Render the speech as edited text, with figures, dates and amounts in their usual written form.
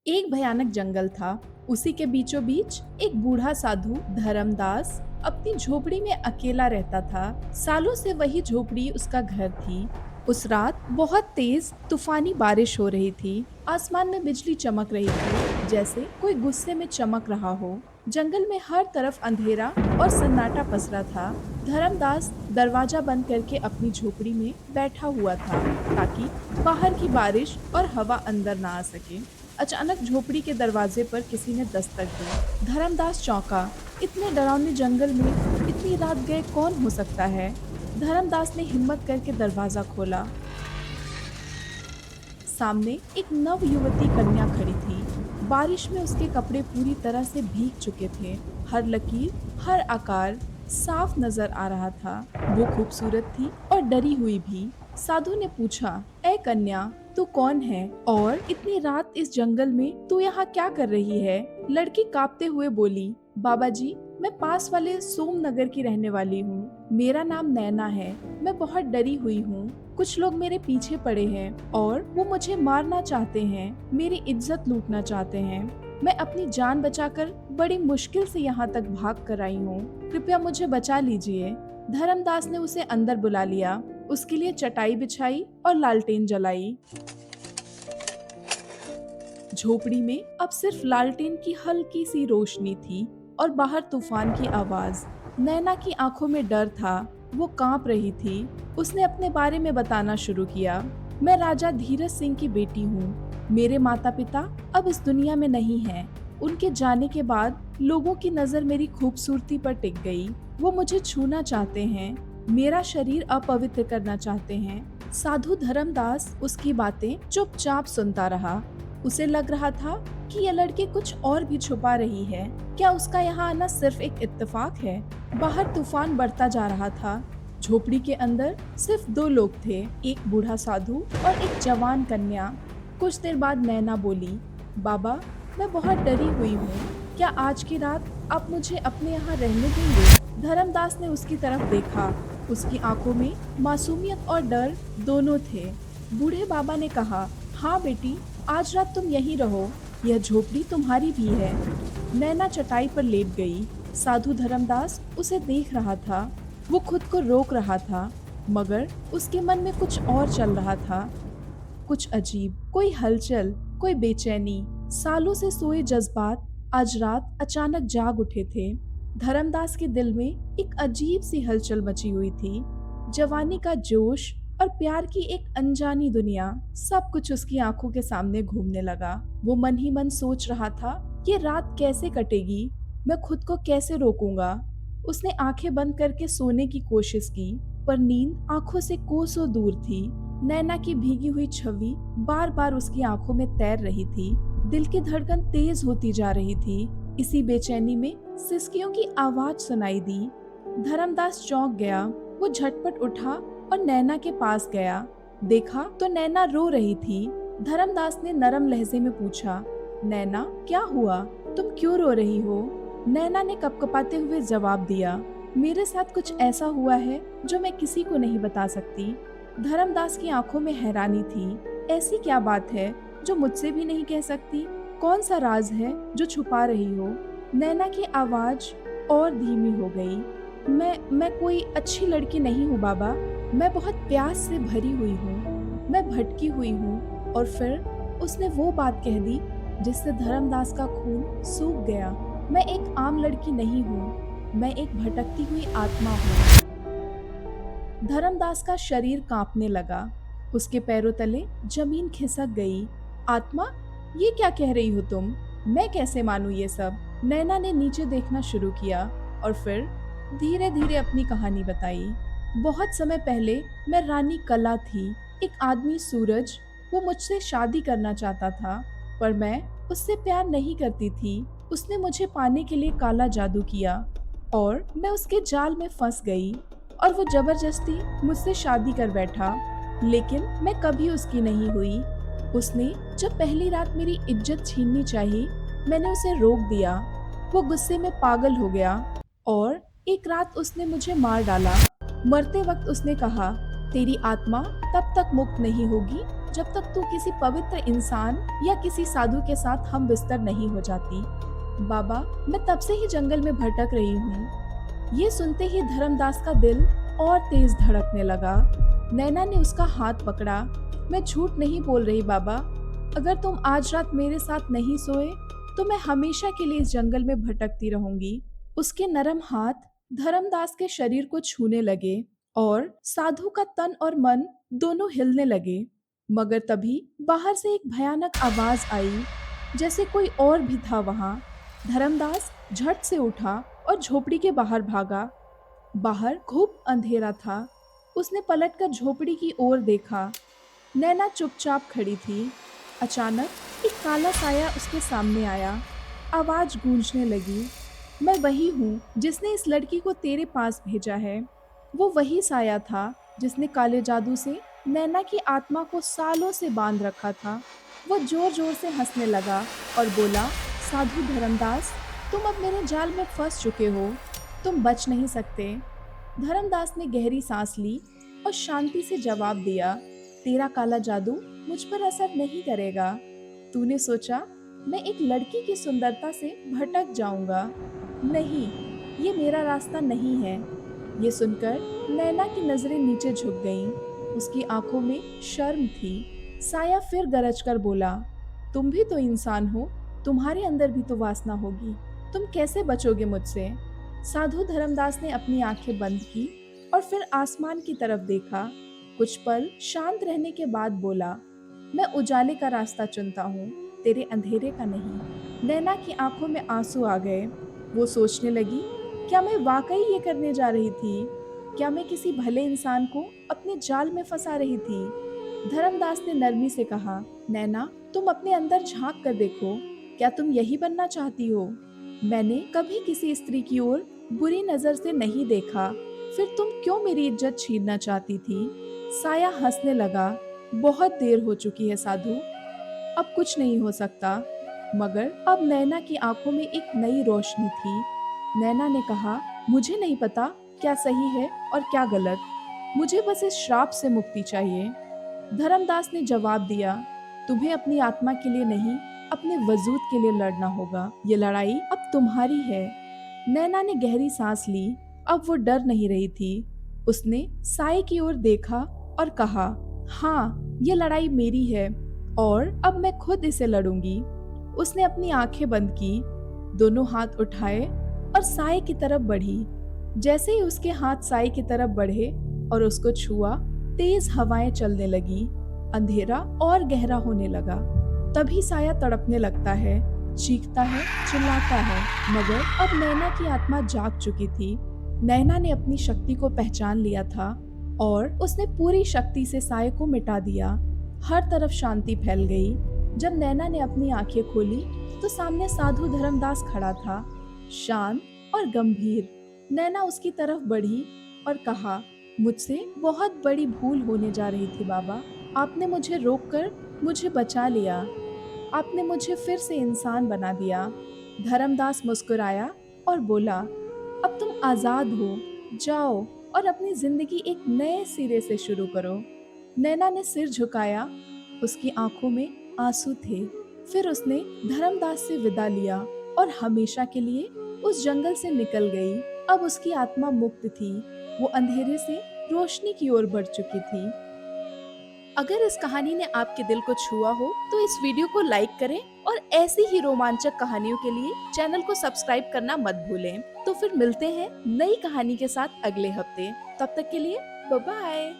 एक भयानक जंगल था। उसी के बीचों बीच एक बूढ़ा साधु धर्मदास अपनी झोपड़ी में अकेला रहता था। सालों से वही झोपड़ी उसका घर थी। उस रात बहुत तेज तूफानी बारिश हो रही थी। आसमान में बिजली चमक रही थी, जैसे कोई गुस्से में चमक रहा हो। जंगल में हर तरफ अंधेरा और सन्नाटा पसरा था। धर्मदास दरवाजा बंद करके अपनी झोपड़ी में बैठा हुआ था, ताकि बाहर की बारिश और हवा अंदर ना आ सके। अचानक झोपड़ी के दरवाजे पर किसी ने दस्तक दी। धर्मदास चौंका। इतने डरावने जंगल में इतनी रात गए कौन हो सकता है? धर्मदास ने हिम्मत करके दरवाजा खोला। सामने एक नव युवती कन्या खड़ी थी। बारिश में उसके कपड़े पूरी तरह से भीग चुके थे। हर लकीर, हर आकार साफ नजर आ रहा था। वो खूबसूरत थी और डरी हुई भी। साधु ने पूछा, ए कन्या, तू कौन है और इतनी रात इस जंगल में तू यहाँ क्या कर रही है? लड़की कांपते हुए बोली, बाबा जी, मैं पास वाले सोमनगर की रहने वाली हूँ। मेरा नाम नैना है। मैं बहुत डरी हुई हूँ। कुछ लोग मेरे पीछे पड़े हैं और वो मुझे मारना चाहते हैं, मेरी इज्जत लूटना चाहते हैं। मैं अपनी जान बचाकर बड़ी मुश्किल से यहाँ तक भाग कर आई हूँ। कृपया मुझे बचा लीजिए। धर्मदास ने उसे अंदर बुला लिया, उसके लिए चटाई बिछाई और लालटेन जलाई। झोपड़ी में अब सिर्फ लालटेन की हल्की सी रोशनी थी और बाहर तूफान की आवाज। नैना की आंखों में डर था। वो कांप रही थी। उसने अपने बारे में बताना शुरू किया। मैं राजा धीरज सिंह की बेटी हूँ। मेरे माता पिता अब इस दुनिया में नहीं हैं। उनके जाने के बाद लोगों की नजर मेरी खूबसूरती पर टिक गई। वो मुझे छूना चाहते हैं, मेरा शरीर अपवित्र करना चाहते हैं। साधु धर्मदास उसकी बातें चुपचाप सुनता रहा। उसे लग रहा था कि यह लड़की कुछ और भी छुपा रही है। क्या उसका यहाँ आना सिर्फ एक इत्तेफाक है? बाहर तूफान बढ़ता जा रहा था। झोपड़ी के अंदर सिर्फ दो लोग थे, एक बूढ़ा साधु और एक जवान कन्या। कुछ देर बाद नैना बोली, बाबा, मैं बहुत डरी हुई हूँ। क्या आज की रात आप मुझे अपने यहाँ रहने देंगे? धर्मदास ने उसकी तरफ देखा। उसकी आंखों में मासूमियत और डर दोनों थे। बूढ़े बाबा ने कहा, हाँ बेटी, आज रात तुम यहीं रहो। यह झोपड़ी तुम्हारी भी है। नैना चटाई पर लेट गई। साधु धर्मदास उसे देख रहा था। वो खुद को रोक रहा था, मगर उसके मन में कुछ और चल रहा था। कुछ अजीब, कोई हलचल, कोई बेचैनी। सालों से सोए जज्बात आज रात अचानक जाग उठे थे। धर्मदास के दिल में एक अजीब सी हलचल मची हुई थी। जवानी का जोश और प्यार की एक अनजानी दुनिया, सब कुछ उसकी आंखों के सामने घूमने लगा। वो मन ही मन सोच रहा था, ये रात कैसे कटेगी? मैं खुद को कैसे रोकूंगा? उसने आंखें बंद करके सोने की कोशिश की, पर नींद आंखों से कोसों दूर थी। नैना की भीगी हुई छवि बार बार उसकी आंखों में तैर रही थी। दिल की धड़कन तेज होती जा रही थी। इसी बेचैनी में सिसकियों की आवाज सुनाई दी। धर्मदास चौंक गया। वो झटपट उठा और नैना के पास गया। देखा तो नैना रो रही थी। धर्मदास ने नरम लहजे में पूछा, नैना, क्या हुआ? तुम क्यों रो रही हो? नैना ने कपकपाते हुए जवाब दिया, मेरे साथ कुछ ऐसा हुआ है जो मैं किसी को नहीं बता सकती। धर्मदास की आंखों में हैरानी थी। ऐसी क्या बात है जो मुझसे भी नहीं कह सकती? कौन सा राज है जो छुपा रही हो? नैना की आवाज और धीमी हो गई। मैं कोई अच्छी लड़की नहीं हूँ बाबा। मैं बहुत प्यास से भरी हुई हूँ। मैं भटकी हुई हूँ। और फिर उसने वो बात कह दी जिससे धर्मदास का खून सूख गया। मैं एक आम लड़की नहीं हूँ। मैं एक भटकती हुई आत्मा हूँ। धर्मदास का शरीर कांपने लगा। उसके पैरों तले जमीन खिसक गई। आत्मा? ये क्या कह रही हो तुम? मैं कैसे मानूं ये सब? नैना ने नीचे देखना शुरू किया और फिर धीरे धीरे अपनी कहानी बताई। बहुत समय पहले मैं रानी कला थी। एक आदमी सूरज, वो मुझसे शादी करना चाहता था, पर मैं उससे प्यार नहीं करती थी। उसने मुझे पाने के लिए काला जादू किया और मैं उसके जाल में फंस गई और वो जबरदस्ती मुझसे शादी कर बैठा। लेकिन मैं कभी उसकी नहीं हुई। उसने जब पहली रात मेरी इज्जत छीननी चाही, मैंने उसे रोक दिया। वो गुस्से में पागल हो गया और एक रात उसने मुझे मार डाला। मरते वक्त उसने कहा, तेरी आत्मा तब तक मुक्त नहीं होगी जब तक तू किसी पवित्र इंसान या किसी साधु के साथ हम बिस्तर नहीं हो जाती। बाबा, मैं तब से ही जंगल में भटक रही हूँ। ये सुनते ही धर्मदास का दिल और तेज धड़कने लगा। नैना ने उसका हाथ पकड़ा। मैं झूठ नहीं बोल रही बाबा, अगर तुम आज रात मेरे साथ नहीं सोए तो मैं हमेशा के लिए इस जंगल में भटकती रहूंगी। उसके नरम हाथ धर्मदास के शरीर को छूने लगे और साधु का तन और मन दोनों हिलने लगे। मगर तभी बाहर से एक भयानक आवाज आई, जैसे कोई और भी था वहां। धर्मदास झट से उठा और झोपड़ी के बाहर भागा। बाहर खूब अंधेरा था। उसने पलटकर झोपड़ी की ओर देखा। नैना चुपचाप खड़ी थी। अचानक एक काला साया उसके सामने आया। आवाज गूंजने लगी, मैं वही हूँ जिसने इस लड़की को तेरे पास भेजा है। वो वही साया था जिसने काले जादू से नैना की आत्मा को सालों से बांध रखा था। वो जोर जोर से हंसने लगा और बोला, साधु धर्मदास, तुम अब मेरे जाल में फंस चुके हो, तुम बच नहीं सकते। धर्मदास ने गहरी सांस ली और शांति से जवाब दिया, तेरा काला जादू मुझ पर असर नहीं करेगा। तूने सोचा मैं एक लड़की की सुंदरता से भटक जाऊंगा। नहीं, ये मेरा रास्ता नहीं है। ये सुनकर नैना की नजरें नीचे झुक गईं। उसकी आंखों में शर्म थी। साया फिर गरज कर बोला, तुम भी तो इंसान हो, तुम्हारे अंदर भी तो वासना होगी, तुम कैसे बचोगे मुझसे। साधु धर्मदास ने अपनी आंखें बंद की और फिर आसमान की तरफ देखा। कुछ पल शांत रहने के बाद बोला, मैं उजाले का रास्ता चुनता हूँ, तेरे अंधेरे का नहीं। नैना की आंखों में आंसू आ गए। वो सोचने लगी, क्या मैं वाकई ये करने जा रही थी? क्या मैं किसी भले इंसान को अपने जाल में फंसा रही थी? धर्मदास ने नरमी से कहा, नैना, तुम अपने अंदर झांक कर देखो, क्या तुम यही बनना चाहती हो? मैंने कभी किसी स्त्री की ओर बुरी नजर से नहीं देखा, फिर तुम क्यों मेरी इज्जत छीनना चाहती थी? साया हंसने लगा, बहुत देर हो चुकी है साधु, अब कुछ नहीं हो सकता। मगर अब नैना की आंखों में एक नई रोशनी थी। नैना ने कहा, मुझे नहीं पता क्या सही है और क्या गलत, मुझे बस इस श्राप से मुक्ति चाहिए। धर्मदास ने जवाब दिया, तुम्हें अपनी आत्मा के लिए नहीं, अपने वजूद के लिए लड़ना होगा। ये लड़ाई अब तुम्हारी है। नैना ने गहरी सांस ली। अब वो डर नहीं रही थी। उसने साए की ओर देखा और कहा, हाँ, ये लड़ाई मेरी है और अब मैं खुद इसे लड़ूंगी। उसने अपनी आंखें बंद की, दोनों हाथ उठाए और साए की तरफ बढ़ी। जैसे ही उसके हाथ साए की तरफ बढ़े और उसको छुआ, तेज हवाएं चलने लगी। अंधेरा और गहरा होने लगा। तभी साया तड़पने लगता है, चीखता है, चिल्लाता है। मगर अब नैना की आत्मा जाग चुकी थी। नैना ने अपनी शक्ति को पहचान लिया था और उसने पूरी शक्ति से साये को मिटा दिया। हर तरफ शांति फैल गई। जब नैना ने अपनी आंखें खोली तो सामने साधु धर्मदास खड़ा था, शांत और गंभीर। नैना उसकी तरफ बढ़ी और कहा, मुझसे बहुत बड़ी भूल होने जा रही थी बाबा, आपने मुझे रोककर मुझे बचा लिया, आपने मुझे फिर से इंसान बना दिया। धर्मदास मुस्कुराया और बोला, अब तुम आजाद हो, जाओ और अपनी जिंदगी एक नए सिरे से शुरू करो। नैना ने सिर झुकाया, उसकी आंखों में आंसू थे। फिर उसने धर्मदास से विदा लिया और हमेशा के लिए उस जंगल से निकल गई। अब उसकी आत्मा मुक्त थी, वो अंधेरे से रोशनी की ओर बढ़ चुकी थी। अगर इस कहानी ने आपके दिल को छुआ हो तो इस वीडियो को लाइक करें और ऐसी ही रोमांचक कहानियों के लिए चैनल को सब्सक्राइब करना मत भूलें। तो फिर मिलते हैं नई कहानी के साथ अगले हफ्ते। तब तक के लिए बाय बाय।